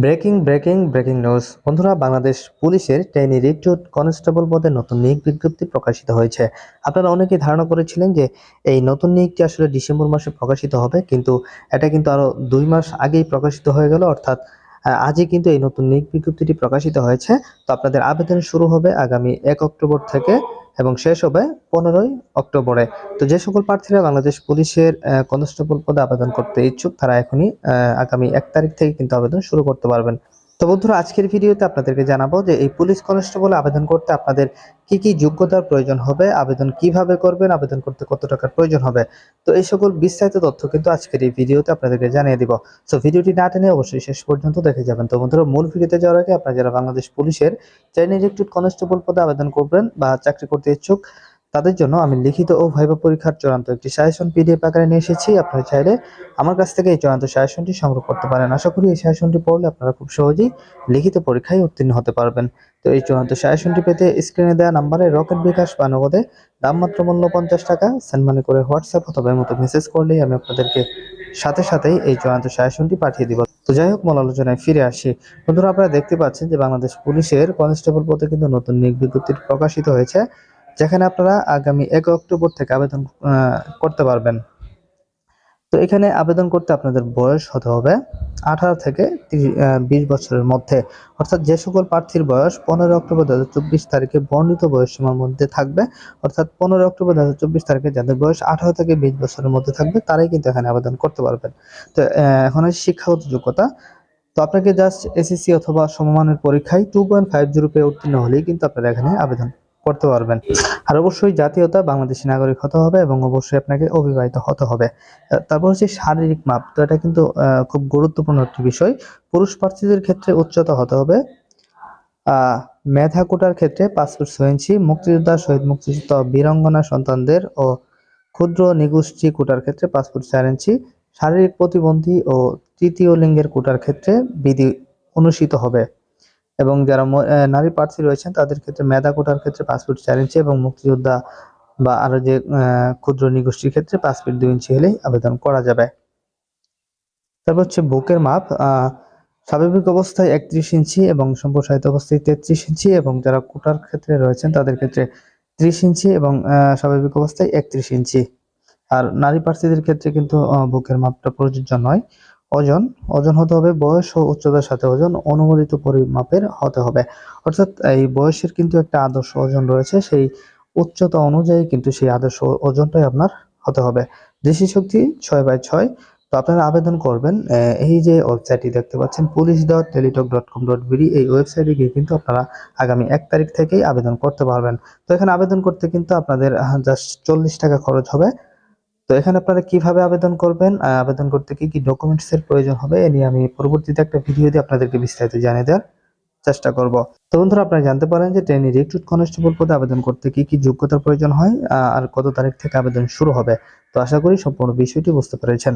Breaking news বন্ধুরা, বাংলাদেশ পুলিশের trainee recruit constable পদে নতুন নিয়োগ বিজ্ঞপ্তি প্রকাশিত হয়েছে। আপনারা অনেকেই ধারণা করেছিলেন যে এই নতুন নিয়োগটি আসলে ডিসেম্বর মাসে প্রকাশিত হবে, কিন্তু এটা কিন্তু আরো 2 মাস আগেই প্রকাশিত হয়ে গেল। অর্থাৎ আজই কিন্তু এই নতুন নিয়োগ বিজ্ঞপ্তিটি প্রকাশিত হয়েছে। তো আপনাদের আবেদন শুরু হবে আগামী 1 অক্টোবর থেকে এবং শেষ হবে 15 অক্টোবরে। তো যে সকল প্রার্থীরা বাংলাদেশ পুলিশের কনস্টেবল পদে আবেদন করতে ইচ্ছুক, তারা এখনই আগামী 1 তারিখ থেকে কিন্তু আবেদন শুরু করতে পারবেন। তো বন্ধুরা, আজকের ভিডিওতে আপনাদেরকে জানাবো যে এই পুলিশ কনস্টেবল আবেদন করতে আপনাদের কি কি যোগ্যতার প্রয়োজন হবে, আবেদন কিভাবে করবেন, আবেদন করতে কত টাকার প্রয়োজন হবে। তো এই সকল বিস্তারিত তথ্য কিন্তু আজকের এই ভিডিওতে আপনাদেরকে জানিয়ে দিব। সো ভিডিওটি না টেনে অবশ্যই শেষ পর্যন্ত দেখে যাবেন। তো বন্ধুরা, মূল ভিডিওতে যাওয়ার আগে আপনারা যারা বাংলাদেশ পুলিশের ট্রেনি রিক্রুট কনস্টেবল পদে আবেদন করবেন বা চাকরি করতে ইচ্ছুক, তাদের জন্য আমি লিখিত ও ভাইবা পরীক্ষার চূড়ান্ত একটি সাজেশন পিডিএফ আকারে নিয়ে এসেছি। আপনারা চাইলে আমার কাছ থেকে এই চূড়ান্ত সাজেশনটি সংগ্রহ করতে পারেন। আশা করি এই সাজেশনটি পড়লে আপনারা খুব সহজেই লিখিত পরীক্ষায় উত্তীর্ণ হতে পারবেন। তো এই চূড়ান্ত সাজেশনটি পেতে স্ক্রিনে দেওয়া নাম্বারে রকেট বিকাশ বা নগদে নামমাত্র মূল্য 50 টাকা সেন্ড মানি করে হোয়াটসঅ্যাপ অথবা এর মতো মেসেজ করলেই আমি আপনাদেরকে সাথেই এই চূড়ান্ত সাজেশনটি পাঠিয়ে দিব। তো যাই হোক, মূল আলোচনায় ফিরে আসি। বন্ধুরা, আপনারা দেখতে পাচ্ছেন যে বাংলাদেশ পুলিশের কনস্টেবল পদে কিন্তু নতুন নিয়োগ বিজ্ঞপ্তি প্রকাশিত হয়েছে, যেখানে আপনারা আগামী 1 অক্টোবর থেকে আবেদন করতে পারবেন। তো এখানে আবেদন করতে আপনাদের বয়স হতে হবে 18 থেকে 20 বছরের মধ্যে। অর্থাৎ যে সকল প্রার্থীর বয়স 15 অক্টোবর 2024 তারিখে বর্ণিত বয়স সীমার মধ্যে থাকবে, অর্থাৎ 15 অক্টোবর 2024 তারিখে যাদের বয়স 18 থেকে 20 বছরের মধ্যে থাকবে, তারাই কিন্তু এখানে আবেদন করতে পারবেন। তো এখন আছে শিক্ষাগত যোগ্যতা। তো আপনাকে জাস্ট এসএসসি অথবা সমমানের পরীক্ষায় 2.50 পেয়ে উত্তীর্ণ হলেই কিন্তু আপনারা এখানে আবেদন করতে পারবেন। আর অবশ্যই জাতীয়তা বাংলাদেশী নাগরিক হতে হবে এবং অবশ্যই আপনাকে অবিবাহিত হতে হবে। তারপর হচ্ছে শারীরিক মাপ। তো এটা কিন্তু খুব গুরুত্বপূর্ণ একটি বিষয়। পুরুষ প্রার্থীদের ক্ষেত্রে উচ্চতা হতে হবে মেধা কোটার ক্ষেত্রে 5 ফুট 6 ইঞ্চি, মুক্তিযোদ্ধা, শহীদ মুক্তিযোদ্ধা, বীরাঙ্গনা সন্তানদের ও ক্ষুদ্র নিগোষ্ঠী কোটার ক্ষেত্রে 5 ফুট 4 ইঞ্চি, শারীরিক প্রতিবন্ধী ও তৃতীয় লিঙ্গের কোটার ক্ষেত্রে বিধি অনুষ্ঠিত হবে। এবং যারা নারী প্রার্থী রয়েছেন তাদের ক্ষেত্রে মেধা কোটার ক্ষেত্রে 5 ফুট 4 ইঞ্চি এবং মুক্তিযোদ্ধা বা আরো যে ক্ষুদ্র নিগোষ্ঠীর ক্ষেত্রে 5 ফিট 2 ইঞ্চি হলেই আবেদন করা যাবে। তারপর হচ্ছে বুকের মাপ। স্বাভাবিক অবস্থায় 31 ইঞ্চি এবং সম্প্রসারিত অবস্থায় 33 ইঞ্চি এবং যারা কোটার ক্ষেত্রে রয়েছেন তাদের ক্ষেত্রে 30 ইঞ্চি এবং স্বাভাবিক অবস্থায় 31 ইঞ্চি। আর নারী প্রার্থীদের ক্ষেত্রে কিন্তু বুকের মাপটা প্রযোজ্য নয়। ওজন ওজন হতে হবে বয়স ও উচ্চতার সাথে ওজন অনুমোদিত পরিমাপের হতে হবে। অর্থাৎ এই বয়সের কিন্তু একটা আদর্শ ওজন রয়েছে, সেই উচ্চতা অনুযায়ী কিন্তু সেই আদর্শ ওজনটাই আপনার হতে হবে। দৃষ্টিশক্তি 6/6। তো আপনারা আবেদন করবেন এই যে ওয়েবসাইটটি দেখতে পাচ্ছেন police.teletalk.com.bd, এই ওয়েবসাইটে গিয়ে কিন্তু আপনারা আগামী 1 তারিখ থেকেই আবেদন করতে পারবেন। তো এখানে আবেদন করতে কিন্তু আপনাদের জাস্ট 40 টাকা খরচ হবে। তো এখানে আপনারা কিভাবে আবেদন করবেন, আবেদন করতে কি কি ডকুমেন্টস এর প্রয়োজন হবে, এ নিয়ে আমি পরবর্তীতে একটা ভিডিও দিয়ে আপনাদেরকে বিস্তারিত জানিয়ে দেওয়ার চেষ্টা করব। তো বন্ধুরা, আপনারা জানতে পারেন যে ট্রেনি রিক্রুট কনস্টেবল পদে আবেদন করতে কি কি যোগ্যতার প্রয়োজন হয় আর কত তারিখ থেকে আবেদন শুরু হবে। তো আশা করি সম্পূর্ণ বিষয়টি বুঝতে পেরেছেন।